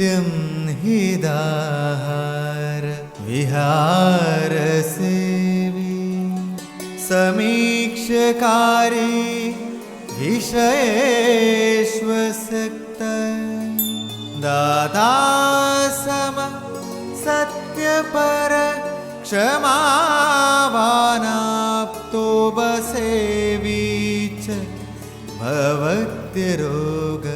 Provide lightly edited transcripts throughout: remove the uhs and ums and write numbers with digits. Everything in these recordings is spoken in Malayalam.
नित्यं हिदाहार विहारसेवी समीक्षकारी विषयेष्वसक्त दाता सम सत्यपर क्षमावानाप्तो बसेवी च भवत्यरोग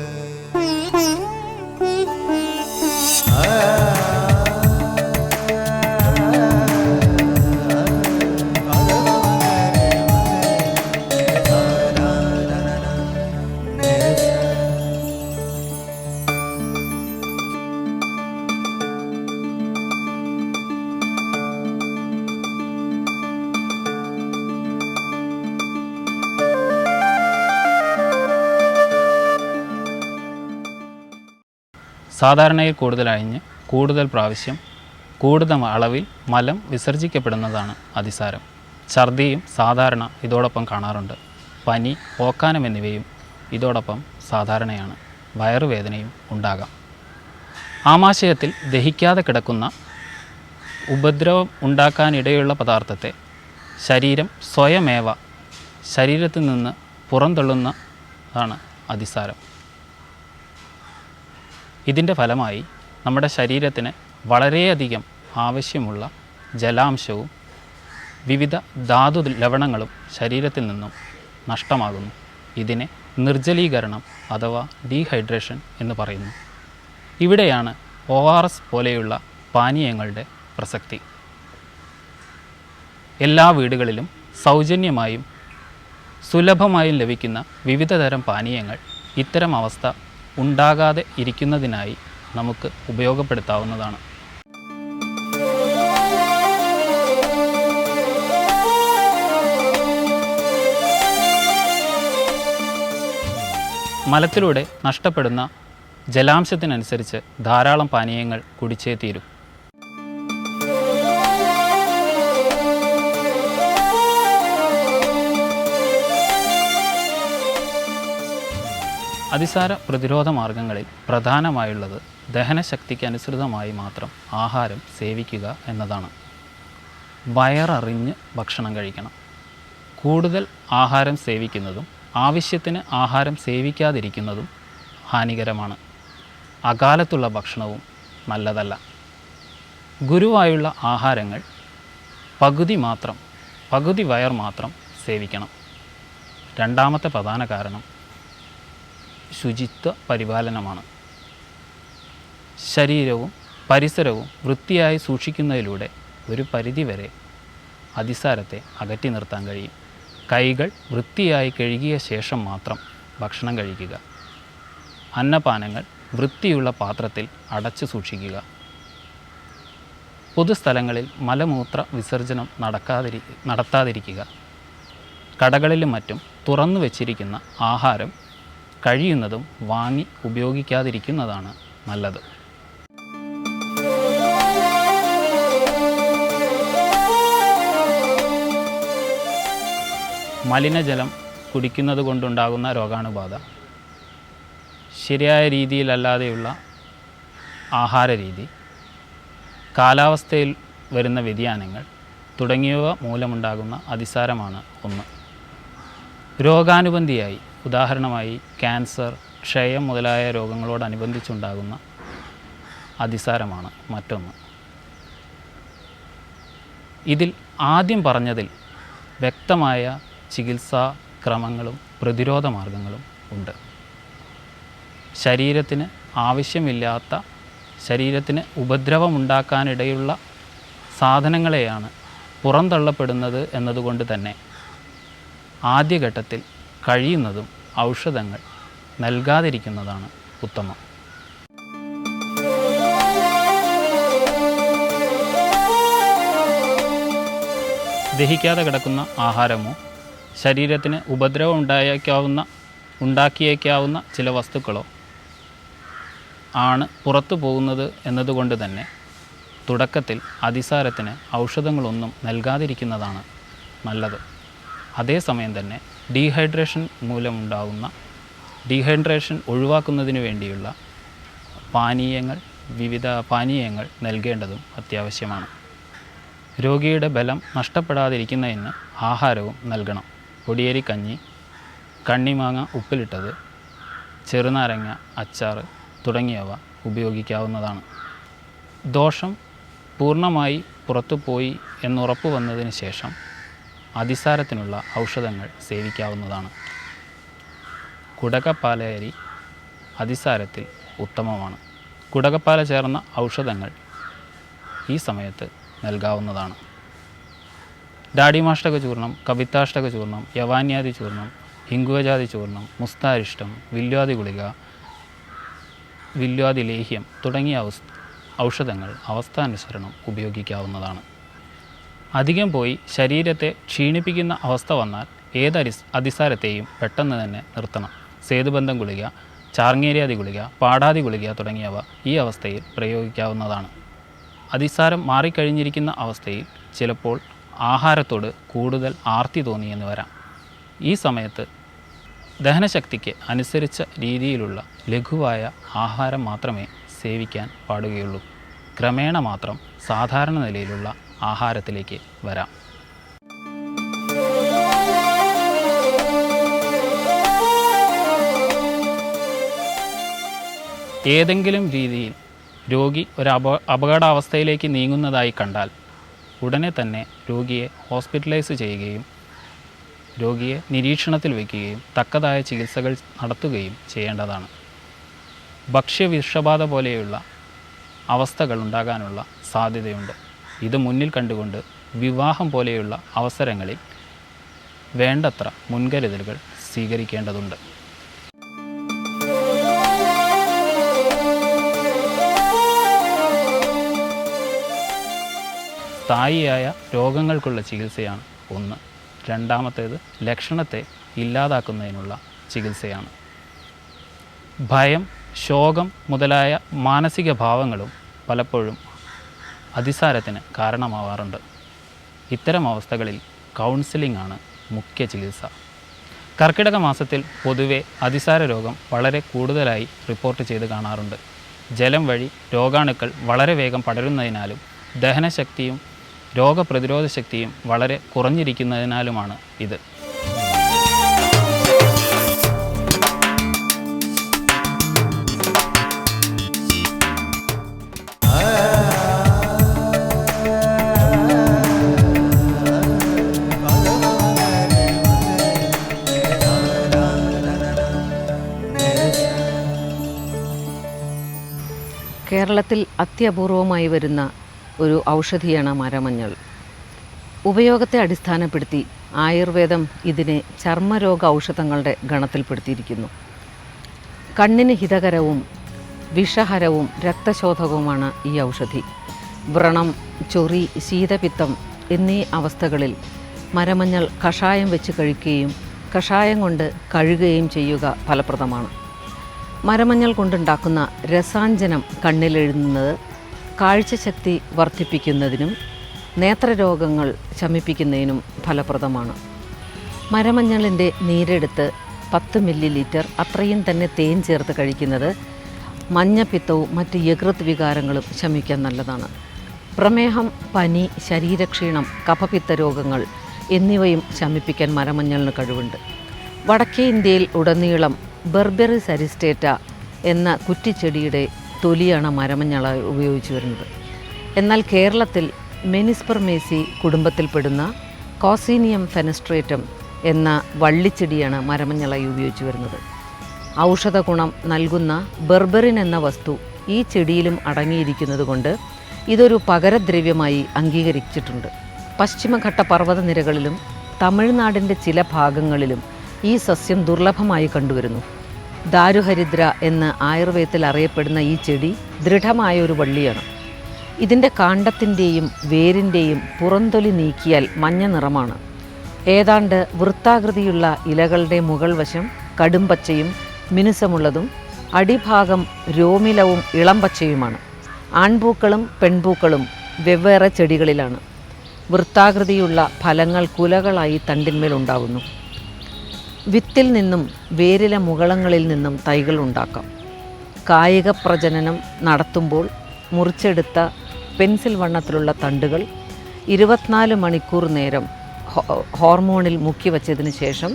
സാധാരണയിൽ കൂടുതലഴിഞ്ഞ് കൂടുതൽ പ്രാവശ്യം കൂടുതൽ അളവിൽ മലം വിസർജിക്കപ്പെടുന്നതാണ് അതിസാരം. ഛർദിയും സാധാരണ ഇതോടൊപ്പം കാണാറുണ്ട്. പനി, ഓക്കാനം എന്നിവയും ഇതോടൊപ്പം സാധാരണയാണ്. വയറുവേദനയും ഉണ്ടാകാം. ആമാശയത്തിൽ ദഹിക്കാതെ കിടക്കുന്ന ഉപദ്രവം ഉണ്ടാക്കാനിടയുള്ള പദാർത്ഥത്തെ ശരീരം സ്വയമേവ ശരീരത്തിൽ നിന്ന് പുറന്തള്ളുന്നതാണ് അതിസാരം. ഇതിൻ്റെ ഫലമായി നമ്മുടെ ശരീരത്തിന് വളരെയധികം ആവശ്യമുള്ള ജലാംശവും വിവിധ ധാതു ലവണങ്ങളും ശരീരത്തിൽ നിന്നും നഷ്ടമാകുന്നു. ഇതിനെ നിർജ്ജലീകരണം അഥവാ ഡീഹൈഡ്രേഷൻ എന്ന് പറയുന്നു. ഇവിടെയാണ് ORS പോലെയുള്ള പാനീയങ്ങളുടെ പ്രസക്തി. എല്ലാ വീടുകളിലും സൗജന്യമായും സുലഭമായും ലഭിക്കുന്ന വിവിധ തരം പാനീയങ്ങൾ ഇത്തരം അവസ്ഥ ഉണ്ടാകാതെ ഇരിക്കുന്നതിനായി നമുക്ക് ഉപയോഗപ്പെടുത്താവുന്നതാണ്. മലത്തിലൂടെ നഷ്ടപ്പെടുന്ന ജലാംശത്തിനനുസരിച്ച് ധാരാളം പാനീയങ്ങൾ കുടിച്ചേ തീരൂ. അതിസാര പ്രതിരോധ മാർഗങ്ങളിൽ പ്രധാനമായുള്ളത് ദഹനശക്തിക്ക് അനുസൃതമായി മാത്രം ആഹാരം സേവിക്കുക എന്നതാണ്. വയററിഞ്ഞ് ഭക്ഷണം കഴിക്കണം. കൂടുതൽ ആഹാരം സേവിക്കുന്നതും ആവശ്യത്തിന് ആഹാരം സേവിക്കാതിരിക്കുന്നതും ഹാനികരമാണ്. അകാലത്തുള്ള ഭക്ഷണവും നല്ലതല്ല. ഗുരുവായുള്ള ആഹാരങ്ങൾ പകുതി വയർ മാത്രം സേവിക്കണം. രണ്ടാമത്തെ പ്രധാന കാരണം ശുചിത്വ പരിപാലനമാണ്. ശരീരവും പരിസരവും വൃത്തിയായി സൂക്ഷിക്കുന്നതിലൂടെ ഒരു പരിധിവരെ അതിസാരത്തെ അകറ്റി നിർത്താൻ കഴിയും. കൈകൾ വൃത്തിയായി കഴുകിയ ശേഷം മാത്രം ഭക്ഷണം കഴിക്കുക. അന്നപാനങ്ങൾ വൃത്തിയുള്ള പാത്രത്തിൽ അടച്ചു സൂക്ഷിക്കുക. പൊതുസ്ഥലങ്ങളിൽ മലമൂത്ര വിസർജനം നടത്താതിരിക്കുക. കടകളിലും മറ്റും തുറന്നു വച്ചിരിക്കുന്ന ആഹാരം കഴിയുന്നതും വാങ്ങി ഉപയോഗിക്കാതിരിക്കുന്നതാണ് നല്ലത്. മലിനജലം കുടിക്കുന്നത് കൊണ്ടുണ്ടാകുന്ന രോഗാണുബാധ, ശരിയായ രീതിയിലല്ലാതെയുള്ള ആഹാരരീതി, കാലാവസ്ഥയിൽ വരുന്ന വ്യതിയാനങ്ങൾ തുടങ്ങിയവ മൂലമുണ്ടാകുന്ന അതിസാരമാണ് ഒന്ന്. രോഗാനുബന്ധിയായി ഉദാഹരണമായി ക്യാൻസർ, ക്ഷയം മുതലായ രോഗങ്ങളോടനുബന്ധിച്ചുണ്ടാകുന്ന അതിസാരമാണ് മറ്റൊന്ന്. ഇതിൽ ആദ്യം പറഞ്ഞതിൽ വ്യക്തമായ ചികിത്സാ ക്രമങ്ങളും പ്രതിരോധ മാർഗങ്ങളും ഉണ്ട്. ശരീരത്തിന് ആവശ്യമില്ലാത്ത, ശരീരത്തിന് ഉപദ്രവമുണ്ടാക്കാനിടയുള്ള സാധനങ്ങളെയാണ് പുറന്തള്ളപ്പെടുന്നത് എന്നതുകൊണ്ട് തന്നെ ആദ്യഘട്ടത്തിൽ കഴിയുന്നതും ഔഷധങ്ങൾ നൽകാതിരിക്കുന്നതാണ് ഉത്തമം. ദഹിക്കാതെ കിടക്കുന്ന ആഹാരമോ ശരീരത്തിന് ഉപദ്രവം ഉണ്ടാക്കിയേക്കാവുന്ന ചില വസ്തുക്കളോ ആണ് പുറത്തു പോകുന്നത് എന്നതുകൊണ്ട് തന്നെ തുടക്കത്തിൽ അതിസാരത്തിന് ഔഷധങ്ങളൊന്നും നൽകാതിരിക്കുന്നതാണ് നല്ലത്. അതേസമയം തന്നെ ഡീഹൈഡ്രേഷൻ ഒഴിവാക്കുന്നതിന് വേണ്ടിയുള്ള പാനീയങ്ങൾ, വിവിധ പാനീയങ്ങൾ നൽകേണ്ടതും അത്യാവശ്യമാണ്. രോഗിയുടെ ബലം നഷ്ടപ്പെടാതിരിക്കുന്നതിന് ആഹാരവും നൽകണം. പൊടിയരിക്കഞ്ഞി, കണ്ണിമാങ്ങ ഉപ്പിലിട്ടത്, ചെറുനാരങ്ങ അച്ചാർ തുടങ്ങിയവ ഉപയോഗിക്കാവുന്നതാണ്. ദോഷം പൂർണ്ണമായി പുറത്തുപോയി എന്നുറപ്പ് വന്നതിന് ശേഷം അതിസാരത്തിനുള്ള ഔഷധങ്ങൾ സേവിക്കാവുന്നതാണ്. കുടകപ്പാലയരി അതിസാരത്തിൽ ഉത്തമമാണ്. കുടകപ്പാല ചേർന്ന ഔഷധങ്ങൾ ഈ സമയത്ത് നൽകാവുന്നതാണ്. ഡാഡിമാഷ്ടക ചൂർണം, കവിത്താഷ്ടക ചൂർണം, യവാന്യാദി ചൂർണം, ഹിംഗുവജാതി ചൂർണം, മുസ്താരിഷ്ടം, വില്വാദി ഗുളിക, വില്വാദി ലേഹ്യം തുടങ്ങിയ ഔഷധങ്ങൾ അവസ്ഥാനുസരണം ഉപയോഗിക്കാവുന്നതാണ്. അധികം പോയി ശരീരത്തെ ക്ഷീണിപ്പിക്കുന്ന അവസ്ഥ വന്നാൽ ഏത് അതിസാരത്തെയും പെട്ടെന്ന് തന്നെ നിർത്തണം. സേതുബന്ധം ഗുളിക, ചാർങ്ങേര്യാദി ഗുളിക, പാടാതി ഗുളിക തുടങ്ങിയവ ഈ അവസ്ഥയിൽ പ്രയോഗിക്കാവുന്നതാണ്. അതിസാരം മാറിക്കഴിഞ്ഞിരിക്കുന്ന അവസ്ഥയിൽ ചിലപ്പോൾ ആഹാരത്തോട് കൂടുതൽ ആർത്തി തോന്നിയെന്ന് വരാം. ഈ സമയത്ത് ദഹനശക്തിക്ക് അനുസരിച്ച രീതിയിലുള്ള ലഘുവായ ആഹാരം മാത്രമേ സേവിക്കാൻ പാടുകയുള്ളൂ. ക്രമേണ മാത്രം സാധാരണ നിലയിലുള്ള ആഹാരത്തിലേക്ക് വരാം. ഏതെങ്കിലും രീതിയിൽ രോഗി ഒരു അപകടാവസ്ഥയിലേക്ക് നീങ്ങുന്നതായി കണ്ടാൽ ഉടനെ തന്നെ രോഗിയെ ഹോസ്പിറ്റലൈസ് ചെയ്യുകയും രോഗിയെ നിരീക്ഷണത്തിൽ വയ്ക്കുകയും തക്കതായ ചികിത്സകൾ നടത്തുകയും ചെയ്യേണ്ടതാണ്. ഭക്ഷ്യവിഷബാധ പോലെയുള്ള അവസ്ഥകൾ ഉണ്ടാകാനുള്ള സാധ്യതയുണ്ട്. ഇത് മുന്നിൽ കണ്ടുകൊണ്ട് വിവാഹം പോലെയുള്ള അവസരങ്ങളിൽ വേണ്ടത്ര മുൻകരുതലുകൾ സ്വീകരിക്കേണ്ടതുണ്ട്. സ്ഥായിയായ രോഗങ്ങൾക്കുള്ള ചികിത്സയാണ് ഒന്ന്. രണ്ടാമത്തേത് ലക്ഷണത്തെ ഇല്ലാതാക്കുന്നതിനുള്ള ചികിത്സയാണ്. ഭയം, ശോകം മുതലായ മാനസിക ഭാവങ്ങളും പലപ്പോഴും അതിസാരത്തിന് കാരണമാവാറുണ്ട്. ഇത്തരം അവസ്ഥകളിൽ കൗൺസിലിംഗ് ആണ് മുഖ്യ ചികിത്സ. കർക്കിടക മാസത്തിൽ പൊതുവെ അതിസാര രോഗം വളരെ കൂടുതലായി റിപ്പോർട്ട് ചെയ്ത് കാണാറുണ്ട്. ജലം വഴി രോഗാണുക്കൾ വളരെ വേഗം പടരുന്നതിനാലും ദഹനശക്തിയും രോഗപ്രതിരോധ ശക്തിയും വളരെ കുറഞ്ഞിരിക്കുന്നതിനാലുമാണ് ഇത്. കേരളത്തിൽ അത്യപൂർവമായി വരുന്ന ഒരു ഔഷധിയാണ് മരമഞ്ഞൾ. ഉപയോഗത്തെ അടിസ്ഥാനപ്പെടുത്തി ആയുർവേദം ഇതിനെ ചർമ്മരോഗ ഔഷധങ്ങളുടെ ഗണത്തിൽപ്പെടുത്തിയിരിക്കുന്നു. കണ്ണിന് ഹിതകരവും വിഷഹരവും രക്തശോധകവുമാണ് ഈ ഔഷധി. വ്രണം, ചൊറി, ശീതപിത്തം എന്നീ അവസ്ഥകളിൽ മരമഞ്ഞൾ കഷായം വെച്ച് കഴിക്കുകയും കഷായം കൊണ്ട് കഴുകുകയും ചെയ്യുക ഫലപ്രദമാണ്. മരമഞ്ഞൾ കൊണ്ടുണ്ടാക്കുന്ന രസാഞ്ജനം കണ്ണിലെഴുതുന്നത് കാഴ്ചശക്തി വർദ്ധിപ്പിക്കുന്നതിനും നേത്രരോഗങ്ങൾ ശമിപ്പിക്കുന്നതിനും ഫലപ്രദമാണ്. മരമഞ്ഞളിൻ്റെ നീരെടുത്ത് 10 മില്ലി അത്രയും തന്നെ തേൻ ചേർത്ത് കഴിക്കുന്നത് മഞ്ഞപ്പിത്തവും മറ്റ് യകൃത് വികാരങ്ങളും ശമിക്കാൻ നല്ലതാണ്. പ്രമേഹം, പനി, ശരീരക്ഷീണം, കഫപിത്ത രോഗങ്ങൾ എന്നിവയും ശമിപ്പിക്കാൻ മരമഞ്ഞളിന് കഴിവുണ്ട്. വടക്കേ ഇന്ത്യയിൽ ഉടനീളം ബെർബെറിസ് അരിസ്റ്റേറ്റ എന്ന കുറ്റിച്ചെടിയുടെ തൊലിയാണ് മരമഞ്ഞളായി ഉപയോഗിച്ചു വരുന്നത്. എന്നാൽ കേരളത്തിൽ മെനിസ്പെർമേസി കുടുംബത്തിൽപ്പെടുന്ന കോസീനിയം ഫെനസ്ട്രേറ്റം എന്ന വള്ളിച്ചെടിയാണ് മരമഞ്ഞളായി ഉപയോഗിച്ചു വരുന്നത്. ഔഷധ ഗുണം നൽകുന്ന ബെർബറിൻ എന്ന വസ്തു ഈ ചെടിയിലും അടങ്ങിയിരിക്കുന്നത് കൊണ്ട് ഇതൊരു പകരദ്രവ്യമായി അംഗീകരിച്ചിട്ടുണ്ട്. പശ്ചിമഘട്ട പർവ്വതനിരകളിലും തമിഴ്നാടിൻ്റെ ചില ഭാഗങ്ങളിലും ഈ സസ്യം ദുർലഭമായി കണ്ടുവരുന്നു. ദാരുഹരിദ്ര എന്ന് ആയുർവേദത്തിൽ അറിയപ്പെടുന്ന ഈ ചെടി ദൃഢമായ ഒരു വള്ളിയാണ്. ഇതിൻ്റെ കാണ്ഡത്തിൻ്റെയും വേരിൻ്റെയും പുറന്തൊലി നീക്കിയാൽ മഞ്ഞ നിറമാണ്. ഏതാണ്ട് വൃത്താകൃതിയുള്ള ഇലകളുടെ മുകൾ വശം കടുംപച്ചയും മിനുസമുള്ളതും അടിഭാഗം രോമിലവും ഇളം പച്ചയുമാണ്. ആൺപൂക്കളും പെൺപൂക്കളും വെവ്വേറെ ചെടികളിലാണ്. വൃത്താകൃതിയുള്ള ഫലങ്ങൾ കുലകളായി തണ്ടിന്മേൽ ഉണ്ടാകുന്നു. വിത്തിൽ നിന്നും വേരില മുകളങ്ങളിൽ നിന്നും തൈകൾ ഉണ്ടാക്കാം. കായിക പ്രജനനം നടത്തുമ്പോൾ മുറിച്ചെടുത്ത പെൻസിൽ വണ്ണത്തിലുള്ള തണ്ടുകൾ 24 മണിക്കൂർ നേരം ഹോർമോണിൽ മുക്കി വച്ചതിന് ശേഷം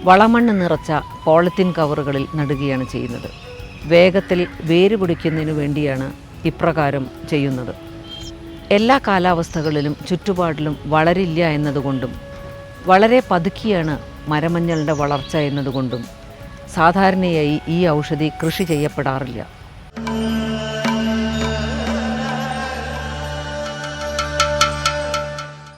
വളമണ്ണ് നിറച്ച പോളിത്തീൻ കവറുകളിൽ നടുകയാണ് ചെയ്യുന്നത്. വേഗത്തിൽ വേര് പിടിക്കുന്നതിന് വേണ്ടിയാണ് ഇപ്രകാരം ചെയ്യുന്നത്. എല്ലാ കാലാവസ്ഥകളിലും ചുറ്റുപാടിലും വളരില്ല എന്നതുകൊണ്ടും വളരെ പതുക്കിയാണ് മരമഞ്ഞളിൻ്റെ വളർച്ച എന്നതുകൊണ്ടും സാധാരണയായി ഈ ഔഷധി കൃഷി ചെയ്യപ്പെടാറില്ല.